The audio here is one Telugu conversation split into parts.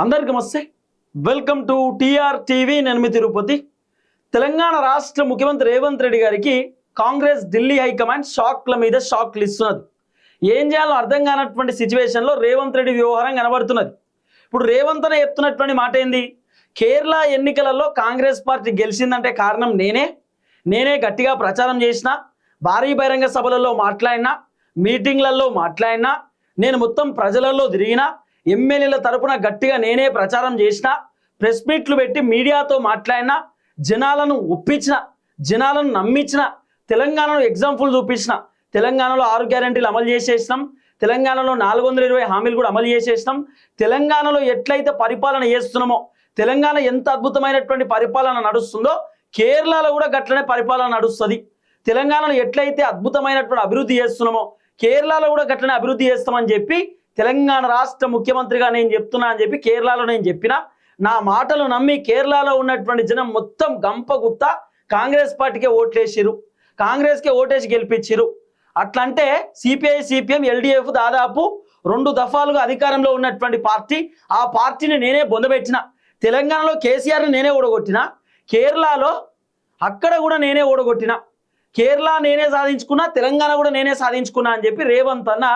అందరికీ నమస్తే. Welcome to TR TV. నేను మీ తిరుపతి. తెలంగాణ రాష్ట్ర ముఖ్యమంత్రి రేవంత్ రెడ్డి గారికి కాంగ్రెస్ ఢిల్లీ హైకమాండ్ షాక్ల మీద షాక్లు ఇస్తున్నది. ఏం చేయాలో అర్థం కానటువంటి సిచ్యువేషన్లో రేవంత్ రెడ్డి వ్యవహారం కనబడుతున్నది. ఇప్పుడు రేవంత్ అనే చెప్తున్నటువంటి మాట ఏంది? కేరళ ఎన్నికలలో కాంగ్రెస్ పార్టీ గెలిచిందంటే కారణం నేనే గట్టిగా ప్రచారం చేసిన, భారీ బహిరంగ సభలలో మాట్లాడినా, మీటింగ్లలో మాట్లాడినా, నేను మొత్తం ప్రజలలో తిరిగినా, ఎమ్మెల్యేల తరపున గట్టిగా నేనే ప్రచారం చేసిన, ప్రెస్ మీట్లు పెట్టి మీడియాతో మాట్లాడినా, జనాలను ఒప్పించిన, జనాలను నమ్మించిన, తెలంగాణలో ఎగ్జాంపుల్ చూపించిన, తెలంగాణలో 6 గ్యారెంటీలు అమలు చేసేసినాం, తెలంగాణలో 420 హామీలు కూడా అమలు చేసేసినాం, తెలంగాణలో ఎట్లయితే పరిపాలన చేస్తున్నామో, తెలంగాణ ఎంత అద్భుతమైనటువంటి పరిపాలన నడుస్తుందో కేరళలో కూడా గట్లనే పరిపాలన నడుస్తుంది. తెలంగాణలో ఎట్లయితే అద్భుతమైనటువంటి అభివృద్ధి చేస్తున్నామో కేరళలో కూడా గట్లనే అభివృద్ధి చేస్తామని చెప్పి తెలంగాణ రాష్ట్ర ముఖ్యమంత్రిగా నేను చెప్తున్నా అని చెప్పి కేరళలో నేను చెప్పిన, నా మాటలు నమ్మి కేరళలో ఉన్నటువంటి జనం మొత్తం గంపగుత్త కాంగ్రెస్ పార్టీకే ఓట్లేసిరు, కాంగ్రెస్కే ఓటేసి గెలిపించిరు. అట్లంటే సిపిఐ, సిపిఎం, ఎల్డిఎఫ్ దాదాపు 2 దఫాలుగా అధికారంలో ఉన్నటువంటి పార్టీ. ఆ పార్టీని నేనే బొందబెట్టిన. తెలంగాణలో కేసీఆర్ని నేనే ఓడగొట్టిన, కేరళలో అక్కడ కూడా నేనే ఓడగొట్టిన, కేరళ నేనే సాధించుకున్నా, తెలంగాణ కూడా నేనే సాధించుకున్నా అని చెప్పి రేవంత్ అన్న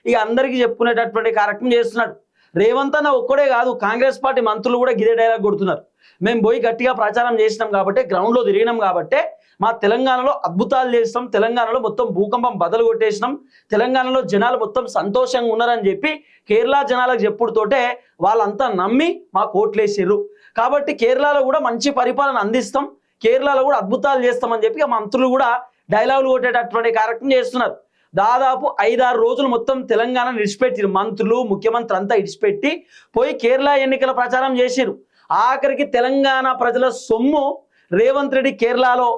ఇక అందరికీ చెప్పుకునేటటువంటి కార్యక్రమం చేస్తున్నాడు. రేవంత్ అన్న ఒక్కడే కాదు, కాంగ్రెస్ పార్టీ మంత్రులు కూడా గిదే డైలాగ్ కొడుతున్నారు. మేము పోయి గట్టిగా ప్రచారం చేసినాం కాబట్టి, గ్రౌండ్లో తిరిగినాం కాబట్టి మా తెలంగాణలో అద్భుతాలు చేస్తాం, తెలంగాణలో మొత్తం భూకంపం బదలు కొట్టేసినాం, తెలంగాణలో జనాలు మొత్తం సంతోషంగా ఉన్నారని చెప్పి కేరళ జనాలకు చెప్పుడుతోటే వాళ్ళంతా నమ్మి మాకు ఓట్లేసిర్రు. కాబట్టి కేరళలో కూడా మంచి పరిపాలన అందిస్తాం, కేరళలో కూడా అద్భుతాలు చేస్తామని చెప్పి మంత్రులు కూడా డైలాగులు కొట్టేటటువంటి కార్యక్రమం చేస్తున్నారు. దాదాపు 5-6 రోజులు మొత్తం తెలంగాణ విడిచిపెట్టిరు. మంత్రులు, ముఖ్యమంత్రి అంతా విడిచిపెట్టి పోయి కేరళ ఎన్నికల ప్రచారం చేసిరు. ఆఖరికి తెలంగాణ ప్రజల సొమ్ము రేవంత్ రెడ్డి కేరళలో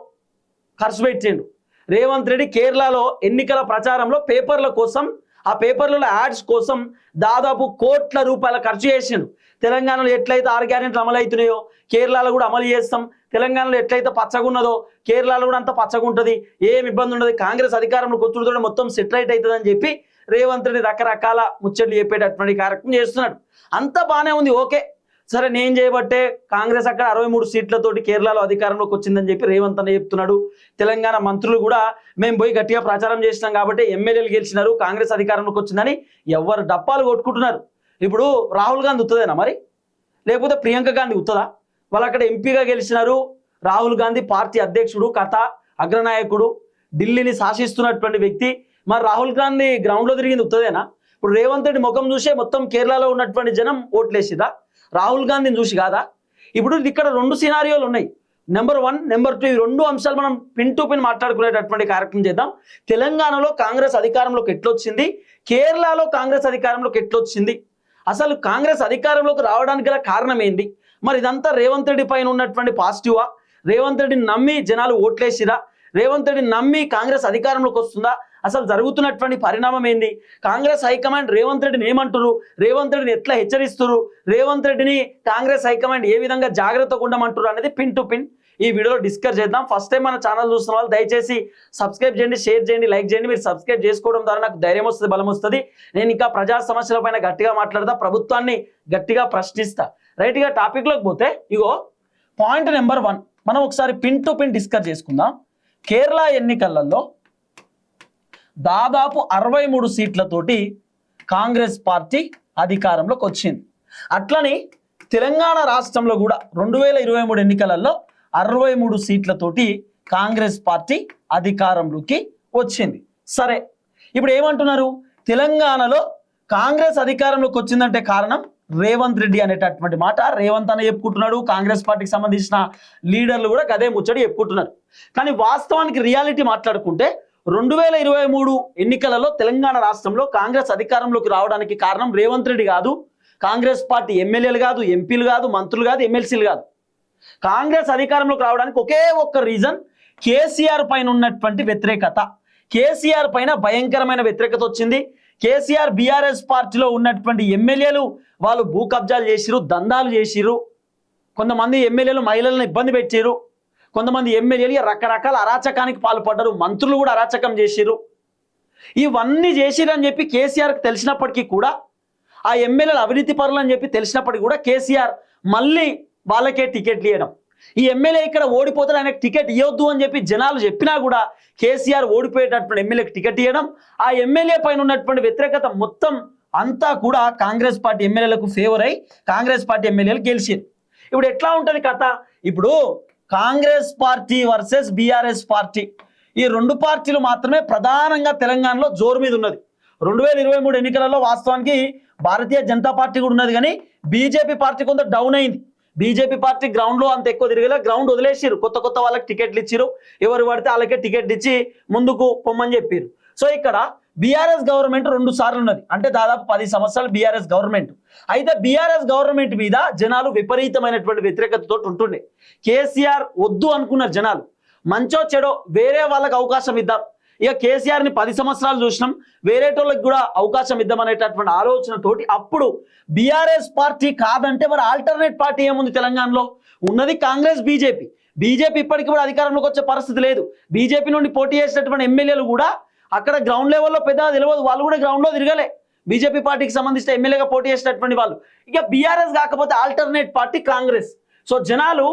ఖర్చు పెట్టిండు. రేవంత్ రెడ్డి కేరళలో ఎన్నికల ప్రచారంలో పేపర్ల కోసం, ఆ పేపర్లలో యాడ్స్ కోసం దాదాపు కోట్ల రూపాయల ఖర్చు చేసిండు. తెలంగాణలో ఎట్లయితే 6 గ్యారెంటీలు అమలు అవుతున్నాయో కేరళలో కూడా అమలు చేస్తాం, తెలంగాణలో ఎట్లయితే పచ్చగా ఉన్నదో కేరళలో కూడా అంత పచ్చగా ఉంటుంది, ఏం ఇబ్బంది ఉండదు, కాంగ్రెస్ అధికారంలోకి వచ్చుడుతో మొత్తం సెటిలైట్ అవుతుంది అని చెప్పి రేవంత్ రెడ్డి రకరకాల ముచ్చట్లు చెప్పేటటువంటి కార్యక్రమం చేస్తున్నాడు. అంతా బాగానే ఉంది, ఓకే సరే, నేను చేయబట్టే కాంగ్రెస్ అక్కడ 63 సీట్లతోటి కేరళలో అధికారంలోకి వచ్చిందని చెప్పి రేవంత్ అన్న చెప్తున్నాడు. తెలంగాణ మంత్రులు కూడా మేము పోయి గట్టిగా ప్రచారం చేసినాం కాబట్టి ఎమ్మెల్యేలు గెలిచినారు, కాంగ్రెస్ అధికారంలోకి వచ్చిందని ఎవరు డప్పాలు కొట్టుకుంటున్నారు. ఇప్పుడు రాహుల్ గాంధీ ఉత్తదేనా మరి, లేకపోతే ప్రియాంక గాంధీ ఉత్తదా? వాళ్ళు అక్కడ ఎంపీగా గెలిచినారు. రాహుల్ గాంధీ పార్టీ అధ్యక్షుడు, కథ అగ్రనాయకుడు, ఢిల్లీని శాసిస్తున్నటువంటి వ్యక్తి. మరి రాహుల్ గాంధీ గ్రౌండ్లో తిరిగింది ఉత్తదేనా? ఇప్పుడు రేవంత్ రెడ్డి ముఖం చూసే మొత్తం కేరళలో ఉన్నటువంటి జనం ఓట్లేసిరా, రాహుల్ గాంధీని చూసి కాదా? ఇప్పుడు ఇక్కడ 2 సినారియోలు ఉన్నాయి, నెంబర్ 1, నెంబర్ 2. ఈ 2 అంశాలు మనం పిన్ టు పిన్ మాట్లాడుకునేటటువంటి కార్యక్రమం చేద్దాం. తెలంగాణలో కాంగ్రెస్ అధికారంలోకి ఎట్లొచ్చింది, కేరళలో కాంగ్రెస్ అధికారంలోకి ఎట్లొచ్చింది, అసలు కాంగ్రెస్ అధికారంలోకి రావడానికి గల కారణం ఏంది? మరి ఇదంతా రేవంత్ రెడ్డి పైన ఉన్నటువంటి పాజిటివా? రేవంత్ రెడ్డిని నమ్మి జనాలు ఓట్లేసిరా? రేవంత్ రెడ్డిని నమ్మి కాంగ్రెస్ అధికారంలోకి వస్తుందా? అసలు జరుగుతున్నటువంటి పరిణామం ఏంది? కాంగ్రెస్ హైకమాండ్ రేవంత్ రెడ్డిని ఏమంటారు, రేవంత్ రెడ్డిని ఎట్లా హెచ్చరిస్తున్నారు, రేవంత్ రెడ్డిని కాంగ్రెస్ హైకమాండ్ ఏ విధంగా జాగ్రత్తగా ఉండమంటారు అనేది పిన్ టు పిన్ ఈ వీడియోలో డిస్కస్ చేద్దాం. ఫస్ట్ టైం మన ఛానల్ చూస్తున్న వాళ్ళు దయచేసి సబ్స్క్రైబ్ చేయండి, షేర్ చేయండి, లైక్ చేయండి. మీరు సబ్స్క్రైబ్ చేసుకోవడం ద్వారా నాకు ధైర్యం వస్తుంది, బలం వస్తుంది. నేను ఇంకా ప్రజా సమస్యల పైన గట్టిగా మాట్లాడతా, ప్రభుత్వాన్ని గట్టిగా ప్రశ్నిస్తా. రైట్గా టాపిక్లోకి పోతే, ఇగో పాయింట్ నెంబర్ 1 మనం ఒకసారి పిన్ టు పిన్ డిస్కస్ చేసుకుందాం. కేరళ ఎన్నికలలో దాదాపు 63 సీట్లతోటి కాంగ్రెస్ పార్టీ అధికారంలోకి వచ్చింది. అట్లని తెలంగాణ రాష్ట్రంలో కూడా 2023 ఎన్నికలలో 63 సీట్లతోటి కాంగ్రెస్ పార్టీ అధికారంలోకి వచ్చింది. సరే, ఇప్పుడు ఏమంటున్నారు, తెలంగాణలో కాంగ్రెస్ అధికారంలోకి వచ్చిందంటే కారణం రేవంత్ రెడ్డి అనేటటువంటి మాట రేవంత్ అన్న చెప్పుకుంటున్నాడు. కాంగ్రెస్ పార్టీకి సంబంధించిన లీడర్లు కూడా అదే ముచ్చడి చెప్పుకుంటున్నారు. కానీ వాస్తవానికి రియాలిటీ మాట్లాడుకుంటే 2023 ఎన్నికలలో తెలంగాణ రాష్ట్రంలో కాంగ్రెస్ అధికారంలోకి రావడానికి కారణం రేవంత్ రెడ్డి కాదు, కాంగ్రెస్ పార్టీ ఎమ్మెల్యేలు కాదు, ఎంపీలు కాదు, మంత్రులు కాదు, ఎమ్మెల్సీలు కాదు. కాంగ్రెస్ అధికారంలోకి రావడానికి ఒకే ఒక్క రీజన్, కేసీఆర్ పైన ఉన్నటువంటి వ్యతిరేకత. కేసీఆర్ పైన భయంకరమైన వ్యతిరేకత వచ్చింది. కేసీఆర్ బీఆర్ఎస్ పార్టీలో ఉన్నటువంటి ఎమ్మెల్యేలు వాళ్ళు భూ కబ్జాలు చేసిరు, దందాలు చేసిరు, కొంతమంది ఎమ్మెల్యేలు మహిళలను ఇబ్బంది పెట్టారు, కొంతమంది ఎమ్మెల్యేలు రకరకాల అరాచకానికి పాల్పడ్డారు, మంత్రులు కూడా అరాచకం చేసిరు. ఇవన్నీ చేసిరని చెప్పి కేసీఆర్కి తెలిసినప్పటికీ కూడా ఆ ఎమ్మెల్యేలు అవినీతి పరులు అని చెప్పి తెలిసినప్పటికీ కూడా కేసీఆర్ మళ్ళీ వాళ్ళకే టికెట్లు ఇవ్వడం, ఈ ఎమ్మెల్యే ఇక్కడ ఓడిపోతాడు ఆయనకు టికెట్ ఇవ్వద్దు అని చెప్పి జనాలు చెప్పినా కూడా కేసీఆర్ ఓడిపోయేటటువంటి ఎమ్మెల్యేకి టికెట్ ఇవ్వడం, ఆ ఎమ్మెల్యే పైన ఉన్నటువంటి వ్యతిరేకత మొత్తం అంతా కూడా కాంగ్రెస్ పార్టీ ఎమ్మెల్యేలకు ఫేవర్ అయి కాంగ్రెస్ పార్టీ ఎమ్మెల్యేలు గెలిచారు. ఇప్పుడు ఎట్లా ఉంటుంది కథ? ఇప్పుడు Congress party versus BRS party, ఈ రెండు పార్టీలు మాత్రమే ప్రధానంగా తెలంగాణలో జోరు మీద ఉన్నది. 2023 ఎన్నికలలో వాస్తవానికి భారతీయ జనతా పార్టీ కూడా ఉన్నది, కానీ బీజేపీ పార్టీ కొంత డౌన్ అయింది. బీజేపీ పార్టీ గ్రౌండ్లో అంత ఎక్కువ తిరగలే, గ్రౌండ్ వదిలేసిరు, కొత్త వాళ్ళకి టికెట్లు ఇచ్చిరు, ఎవరు పడితే వాళ్ళకే టికెట్ ఇచ్చి ముందుకు పొమ్మని చెప్పారు. సో ఇక్కడ బీఆర్ఎస్ గవర్నమెంట్ 2 సార్లు ఉన్నది, అంటే దాదాపు 10 సంవత్సరాలు బీఆర్ఎస్ గవర్నమెంట్. అయితే బీఆర్ఎస్ గవర్నమెంట్ మీద జనాలు విపరీతమైనటువంటి వ్యతిరేకతతో ఉంటుండే. కేసీఆర్ వద్దు అనుకున్నారు జనాలు, మంచో చెడో వేరే వాళ్ళకి అవకాశం ఇద్దాం, ఇక కేసీఆర్ని 10 సంవత్సరాలు చూసినాం, వేరేటోళ్ళకి కూడా అవకాశం ఇద్దామనేటటువంటి ఆలోచనతోటి అప్పుడు బీఆర్ఎస్ పార్టీ కాదంటే మరి ఆల్టర్నేట్ పార్టీ ఏముంది తెలంగాణలో? ఉన్నది కాంగ్రెస్, బీజేపీ. బీజేపీ ఇప్పటికీ కూడా అధికారంలోకి వచ్చే పరిస్థితి లేదు. బీజేపీ నుండి పోటీ చేసినటువంటి ఎమ్మెల్యేలు కూడా అక్కడ గ్రౌండ్ లెవెల్లో పెద్దగా తెలియదు, వాళ్ళు కూడా గ్రౌండ్లో తిరగలే. బీజేపీ పార్టీకి సంబంధించిన ఎమ్మెల్యేగా పోటీ చేసినటువంటి వాళ్ళు. ఇక బీఆర్ఎస్ కాకపోతే ఆల్టర్నేట్ పార్టీ కాంగ్రెస్. సో జనాలు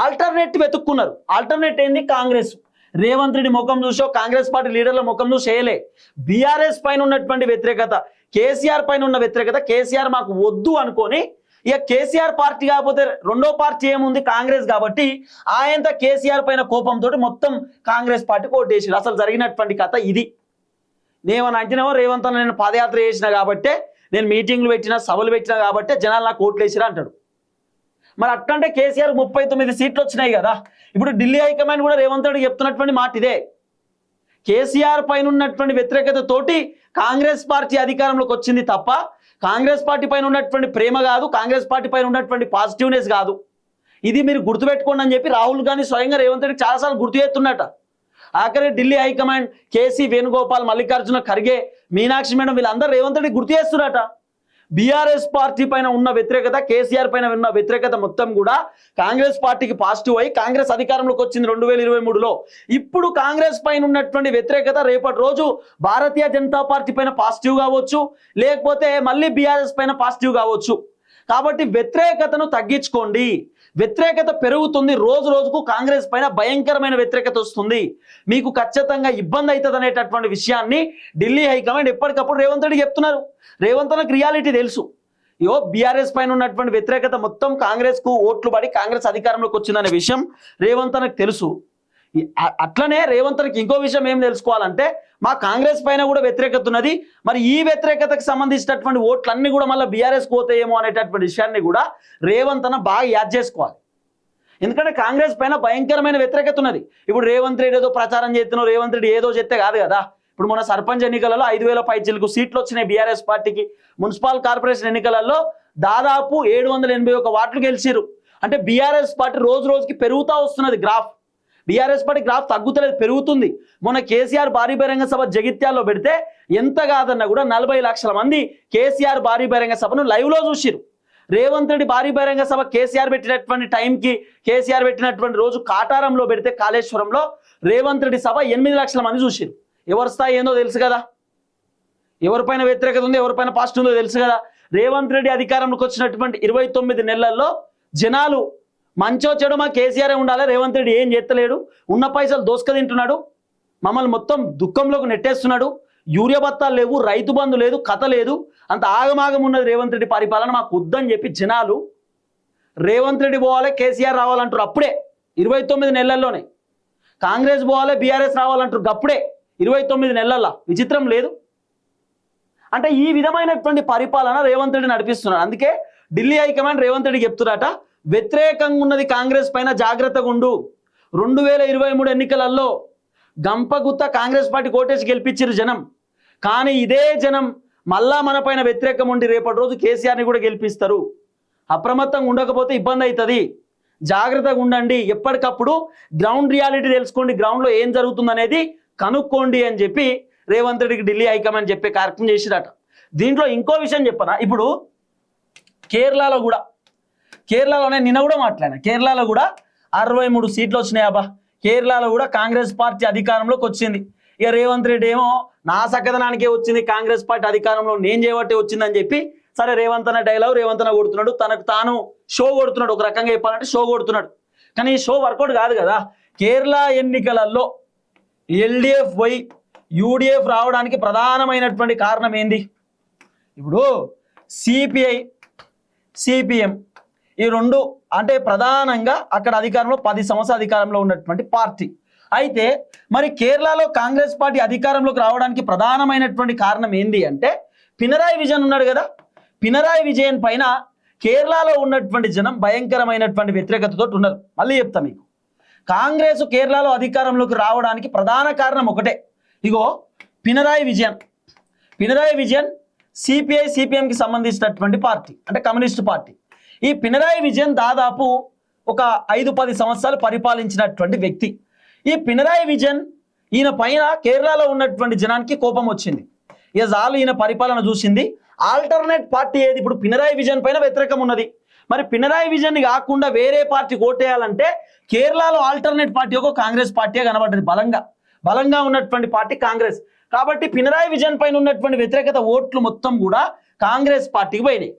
ఆల్టర్నేట్ వెతుక్కున్నారు. ఆల్టర్నేట్ ఏంది? కాంగ్రెస్. రేవంత్ రెడ్డి ముఖం చూసో కాంగ్రెస్ పార్టీ లీడర్ల ముఖం చూసి చేయలే. బీఆర్ఎస్ పైన ఉన్నటువంటి వ్యతిరేకత, కేసీఆర్ పైన ఉన్న వ్యతిరేకత, కేసీఆర్ మాకు వద్దు అనుకొని ఇక కేసీఆర్ పార్టీ కాకపోతే రెండో పార్టీ ఏముంది? కాంగ్రెస్. కాబట్టి ఆయనతో కేసీఆర్ పైన కోపంతో మొత్తం కాంగ్రెస్ పార్టీ ఓటేసారు. అసలు జరిగినటువంటి కథ ఇది. నేమని అంటేనేమో రేవంత్ అన్న నేను పాదయాత్ర చేసిన కాబట్టే, నేను మీటింగ్లు పెట్టినా సభలు పెట్టినా కాబట్టే జనాలు నాకు ఓట్లు వేసిరా అంటాడు. మరి అట్లంటే కేసీఆర్ 39 సీట్లు వచ్చినాయి కదా. ఇప్పుడు ఢిల్లీ హైకమాండ్ కూడా రేవంత్ రెడ్డి చెప్తున్నటువంటి మాట ఇదే. కేసీఆర్ పైన ఉన్నటువంటి వ్యతిరేకత తోటి కాంగ్రెస్ పార్టీ అధికారంలోకి వచ్చింది తప్ప కాంగ్రెస్ పార్టీ పైన ఉన్నటువంటి ప్రేమ కాదు, కాంగ్రెస్ పార్టీ పైన ఉన్నటువంటి పాజిటివ్నెస్ కాదు. ఇది మీరు గుర్తుపెట్టుకోండి అని చెప్పి రాహుల్ గాంధీ స్వయంగా రేవంత్ రెడ్డి చాలాసార్లు గుర్తు చేస్తున్నట. ఆఖరి ఢిల్లీ హైకమాండ్ కేసీ వేణుగోపాల్, మల్లికార్జున ఖర్గే, మీనాక్షి మేడం వీళ్ళందరూ రేవంత్ రెడ్డి గుర్తు చేస్తున్నట. బీఆర్ఎస్ పార్టీ పైన ఉన్న వ్యతిరేకత, కేసీఆర్ పైన ఉన్న వ్యతిరేకత మొత్తం కూడా కాంగ్రెస్ పార్టీకి పాజిటివ్ అయి కాంగ్రెస్ అధికారంలోకి వచ్చింది 2023లో. ఇప్పుడు కాంగ్రెస్ పైన ఉన్నటువంటి వ్యతిరేకత రేపటి రోజు భారతీయ జనతా పార్టీ పైన పాజిటివ్ కావచ్చు, లేకపోతే మళ్ళీ బీఆర్ఎస్ పైన పాజిటివ్ కావచ్చు. కాబట్టి వ్యతిరేకతను తగ్గించుకోండి. వ్యతిరేకత పెరుగుతుంది, రోజు రోజుకు కాంగ్రెస్ పైన భయంకరమైన వ్యతిరేకత వస్తుంది, మీకు ఖచ్చితంగా ఇబ్బంది అవుతుంది అనేటటువంటి విషయాన్ని ఢిల్లీ హైకమాండ్ ఎప్పటికప్పుడు రేవంత్ రెడ్డి చెప్తున్నారు. రేవంత్ అన్నకు రియాలిటీ తెలుసు. బీఆర్ఎస్ పైన ఉన్నటువంటి వ్యతిరేకత మొత్తం కాంగ్రెస్ కు ఓట్లు పడి కాంగ్రెస్ అధికారంలోకి వచ్చిందనే విషయం రేవంత్ అన్నకు తెలుసు. అట్లనే రేవంత్ అన్నకి ఇంకో విషయం ఏం తెలుసుకోవాలంటే, మా కాంగ్రెస్ పైన కూడా వ్యతిరేకత ఉన్నది, మరి ఈ వ్యతిరేకతకు సంబంధించినటువంటి ఓట్లన్నీ కూడా మళ్ళీ బీఆర్ఎస్ పోతాయేమో అనేటటువంటి విషయాన్ని కూడా రేవంత్ అన్న బాగా యాద్ చేసుకోవాలి. ఎందుకంటే కాంగ్రెస్ పైన భయంకరమైన వ్యతిరేకత ఉన్నది. ఇప్పుడు రేవంత్ రెడ్డి ఏదో ప్రచారం చేస్తున్నావు, రేవంత్ రెడ్డి ఏదో చెప్తే కాదు కదా. ఇప్పుడు మన సర్పంచ్ ఎన్నికలలో 5,000 పైచిలకు సీట్లు వచ్చినాయి బీఆర్ఎస్ పార్టీకి. మున్సిపల్ కార్పొరేషన్ ఎన్నికలలో దాదాపు 781 వార్డులు గెలిచిరు. అంటే బీఆర్ఎస్ పార్టీ రోజు రోజుకి పెరుగుతూ వస్తున్నది గ్రాఫ్. బీఆర్ఎస్ పార్టీ గ్రాఫ్ తగ్గుతలేదు, పెరుగుతుంది. మొన్న కేసీఆర్ భారీ బహిరంగ సభ జగిత్యాల్లో పెడితే ఎంత కాదన్నా కూడా 40 లక్షల మంది కేసీఆర్ భారీ బహిరంగ సభను లైవ్లో చూసిరు. రేవంత్ రెడ్డి భారీ బహిరంగ సభ కేసీఆర్ పెట్టినటువంటి టైంకి, కేసీఆర్ పెట్టినటువంటి రోజు కాటారంలో పెడితే కాళేశ్వరంలో రేవంత్ రెడ్డి సభ 8 లక్షల మంది చూసిరు. ఎవరి స్థాయి ఏందో తెలుసు కదా, ఎవరిపైన వ్యతిరేకత ఉందో ఎవరిపైన పాజిటివ్ ఉందో తెలుసు కదా. రేవంత్ రెడ్డి అధికారంలోకి వచ్చినటువంటి 29 నెలల్లో జనాలు మంచో చెడు మా కేసీఆర్ ఉండాలి, రేవంత్ రెడ్డి ఏం చేస్తలేడు, ఉన్న పైసలు దోసుక తింటున్నాడు, మమ్మల్ని మొత్తం దుఃఖంలోకి నెట్టేస్తున్నాడు, యూరియా బత్తాలు లేవు, రైతు బంధు లేదు, కథ లేదు, అంత ఆగమాగం ఉన్నది రేవంత్ రెడ్డి పరిపాలన, మాకు వద్దని చెప్పి జనాలు రేవంత్ రెడ్డి పోవాలి, కేసీఆర్ రావాలంటారు. అప్పుడే 29 నెలల్లోనే కాంగ్రెస్ పోవాలి, బీఆర్ఎస్ రావాలంటారు. అప్పుడే 29 నెలల్లో. విచిత్రం లేదు. అంటే ఈ విధమైనటువంటి పరిపాలన రేవంత్ రెడ్డి నడిపిస్తున్నాడు. అందుకే ఢిల్లీ హైకమాండ్ రేవంత్ రెడ్డి చెప్తున్నారట, వ్యతిరేకంగా ఉన్నది కాంగ్రెస్ పైన, జాగ్రత్తగా ఉండు. 2023 ఎన్నికలలో గంపగుత్త కాంగ్రెస్ పార్టీ కోటేసి గెలిపించారు జనం. కానీ ఇదే జనం మళ్ళా మన పైన వ్యతిరేకం ఉండి రేపటి రోజు కేసీఆర్ని కూడా గెలిపిస్తారు. అప్రమత్తంగా ఉండకపోతే ఇబ్బంది అవుతుంది. జాగ్రత్తగా ఉండండి. ఎప్పటికప్పుడు గ్రౌండ్ రియాలిటీ తెలుసుకోండి, గ్రౌండ్లో ఏం జరుగుతుంది అనేది కనుక్కోండి అని చెప్పి రేవంత్ రెడ్డికి ఢిల్లీ హైకమాండ్ చెప్పే కార్యక్రమం చేసిరట. దీంట్లో ఇంకో విషయం చెప్పనా, ఇప్పుడు కేరళలో కూడా, కేరళలోనే నిన్న కూడా మాట్లాడినా, కేరళలో కూడా 63 సీట్లు వచ్చినాయి. అబ్బా, కేరళలో కూడా కాంగ్రెస్ పార్టీ అధికారంలోకి వచ్చింది. ఇక రేవంత్ రెడ్డి ఏమో నా సకదనానికే వచ్చింది కాంగ్రెస్ పార్టీ అధికారంలో, నేను చేయబట్టే వచ్చిందని చెప్పి సరే రేవంత్ అన్న డైలాగ్ రేవంత్ అన్న కొడుతున్నాడు, తనకు తాను షో కొడుతున్నాడు, ఒక రకంగా చెప్పాలంటే షో కొడుతున్నాడు. కానీ ఈ షో వర్కౌట్ కాదు కదా. కేరళ ఎన్నికలలో ఎల్డిఎఫ్ పోయి యూడిఎఫ్ రావడానికి ప్రధానమైనటువంటి కారణం ఏంది? ఇప్పుడు సిపిఐ సిపిఎం ఈ రెండు అంటే ప్రధానంగా అక్కడ అధికారంలో 10 సంవత్సరాల అధికారంలో ఉన్నటువంటి పార్టీ. అయితే మరి కేరళలో కాంగ్రెస్ పార్టీ అధికారంలోకి రావడానికి ప్రధానమైనటువంటి కారణం ఏంది అంటే పినరాయి విజయన్ ఉన్నాడు కదా. పినరాయి విజయన్ పైన కేరళలో ఉన్నటువంటి జనం భయంకరమైనటువంటి వ్యతిరేకతతో ఉన్నారు. మళ్ళీ చెప్తా మీకు, కాంగ్రెస్ కేరళలో అధికారంలోకి రావడానికి ప్రధాన కారణం ఒకటే. ఇగో పినరాయి విజయన్ సిపిఐ సిపిఎంకి సంబంధించినటువంటి పార్టీ, అంటే కమ్యూనిస్ట్ పార్టీ. ఈ పినరాయి విజయన్ దాదాపు ఒక 5-10 సంవత్సరాలు పరిపాలించినటువంటి వ్యక్తి. ఈ పినరాయి విజయన్ ఈయన పైన కేరళలో ఉన్నటువంటి జనానికి కోపం వచ్చింది. ఇక చాలు ఈయన పరిపాలన చూసింది. ఆల్టర్నేట్ పార్టీ ఏది? ఇప్పుడు పినరాయి విజయన్ పైన వ్యతిరేకం ఉన్నది. మరి పినరాయి విజయన్ కాకుండా వేరే పార్టీ ఓటేయాలంటే కేరళలో ఆల్టర్నేట్ పార్టీ ఒక కాంగ్రెస్ పార్టీ కనబడ్డది. బలంగా ఉన్నటువంటి పార్టీ కాంగ్రెస్. కాబట్టి పినరాయి విజయన్ పైన ఉన్నటువంటి వ్యతిరేకత ఓట్లు మొత్తం కూడా కాంగ్రెస్ పార్టీకి పోయినాయి.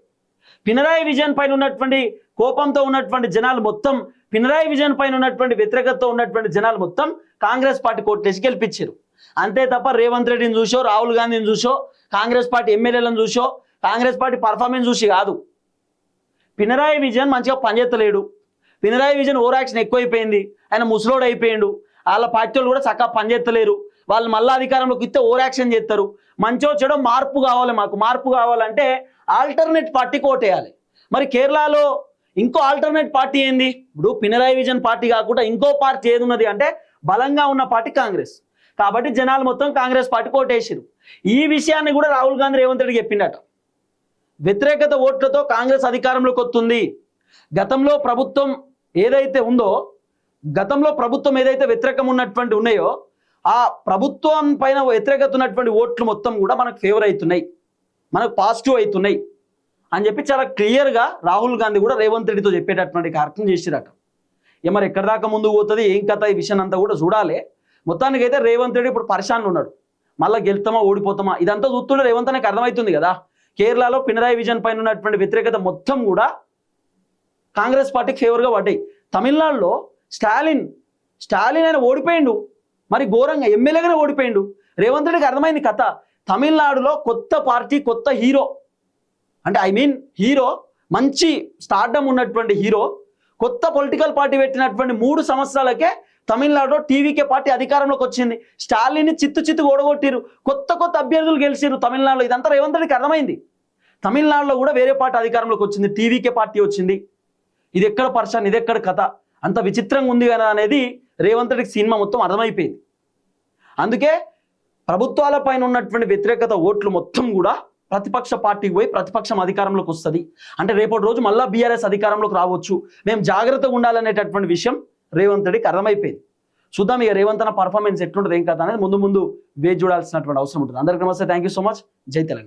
పినరాయి విజయన్ పైన ఉన్నటువంటి కోపంతో ఉన్నటువంటి జనాలు మొత్తం, పినరాయి విజయన్ పైన ఉన్నటువంటి వ్యతిరేకతతో ఉన్నటువంటి జనాలు మొత్తం కాంగ్రెస్ పార్టీ కోట్లేసి గెలిపించారు. అంతే తప్ప రేవంత్ రెడ్డిని చూసో, రాహుల్ గాంధీని చూసో, కాంగ్రెస్ పార్టీ ఎమ్మెల్యేలను చూసో, కాంగ్రెస్ పార్టీ పర్ఫార్మెన్స్ చూసి కాదు. పినరాయి విజయన్ మంచిగా పనిచేస్తలేడు. పినరాయి విజయన్ ఓవర్ యాక్షన్ ఎక్కువైపోయింది. ఆయన ముసలోడు అయిపోయిండు. వాళ్ళ పార్టీ వాళ్ళు కూడా చక్కగా పనిచేస్తలేరు. వాళ్ళు మళ్ళీ అధికారంలోకి ఇస్తే ఓవర్ యాక్షన్ చేస్తారు. మంచో చెడో మార్పు కావాలి. మాకు మార్పు కావాలంటే ఆల్టర్నేట్ పార్టీకి ఓటేయాలి. మరి కేరళలో ఇంకో ఆల్టర్నేట్ పార్టీ ఏంది? ఇప్పుడు పినరాయి విజయన్ పార్టీ కాకుండా ఇంకో పార్టీ ఏది ఉన్నది అంటే బలంగా ఉన్న పార్టీ కాంగ్రెస్. కాబట్టి జనాలు మొత్తం కాంగ్రెస్ పార్టీకి ఓటేసారు. ఈ విషయాన్ని కూడా రాహుల్ గాంధీ రేవంత్ రెడ్డి చెప్పిండట. వ్యతిరేకత ఓట్లతో కాంగ్రెస్ అధికారంలోకి వస్తుంది. గతంలో ప్రభుత్వం ఏదైతే ఉందో, గతంలో ప్రభుత్వం ఏదైతే వ్యతిరేకం ఉన్నటువంటి ఉన్నాయో ఆ ప్రభుత్వం పైన వ్యతిరేకత ఉన్నటువంటి ఓట్లు మొత్తం కూడా మనకు ఫేవర్ అవుతున్నాయి, మనకు పాజిటివ్ అవుతున్నాయి అని చెప్పి చాలా క్లియర్గా రాహుల్ గాంధీ కూడా రేవంత్ రెడ్డితో చెప్పేటటువంటి కార్యక్రమం చేసిరట. మరి ఎక్కడి దాకా ముందుకు పోతుంది, ఏం కథ, ఈ విషయం అంతా కూడా చూడాలి. మొత్తానికైతే రేవంత్ రెడ్డి ఇప్పుడు పరిశాన్లు ఉన్నాడు. మళ్ళీ గెలుతామా ఓడిపోతామా ఇదంతా చూస్తుంటే రేవంత్ అనేది అర్థమవుతుంది కదా. కేరళలో పినరాయి విజయన్ పైన ఉన్నటువంటి వ్యతిరేకత మొత్తం కూడా కాంగ్రెస్ పార్టీకి ఫేవర్గా పడ్డాయి. తమిళనాడులో స్టాలిన్ ఆయన ఓడిపోయిండు. మరి ఘోరంగా ఎమ్మెల్యేగానే ఓడిపోయిండు. రేవంత్ రెడ్డికి అర్థమైంది కథ. తమిళనాడులో కొత్త పార్టీ, కొత్త హీరో, అంటే హీరో, మంచి స్టార్డమ్ ఉన్నటువంటి హీరో, కొత్త పొలిటికల్ పార్టీ పెట్టినటువంటి 3 సంవత్సరాలకే తమిళనాడులో టీవీకే పార్టీ అధికారంలోకి వచ్చింది. స్టాలిన్ని చిత్తు ఓడగొట్టిరు. కొత్త అభ్యర్థులు గెలిచిరు తమిళనాడులో. ఇదంతా రేవంత్ రెడ్డికి అర్థమైంది. తమిళనాడులో కూడా వేరే పార్టీ అధికారంలోకి వచ్చింది, టీవీకే పార్టీ వచ్చింది. ఇది ఎక్కడ పర్సన్, ఇది ఎక్కడ కథ, అంత విచిత్రంగా ఉంది కదా అనేది రేవంత్ రెడ్డికి సినిమా మొత్తం అర్థమైపోయింది. అందుకే ప్రభుత్వాల పైన ఉన్నటువంటి వ్యతిరేకత ఓట్లు మొత్తం కూడా ప్రతిపక్ష పార్టీకి పోయి ప్రతిపక్షం అధికారంలోకి వస్తుంది. అంటే రేపటి రోజు మళ్ళీ బీఆర్ఎస్ అధికారంలోకి రావచ్చు, మేము జాగ్రత్తగా ఉండాలనేటటువంటి విషయం రేవంత్ రెడ్డికి అర్థమైపోయింది. చూద్దాం ఇక రేవంత్ అన్న పర్ఫార్మెన్స్ ఎట్లుంటుంది, ఏం కథ అనేది ముందు వేచి చూడాల్సినటువంటి అవసరం ఉంటుంది. అందరికీ నమస్తే, థ్యాంక్ యూ సో మచ్. జై తెలంగాణ.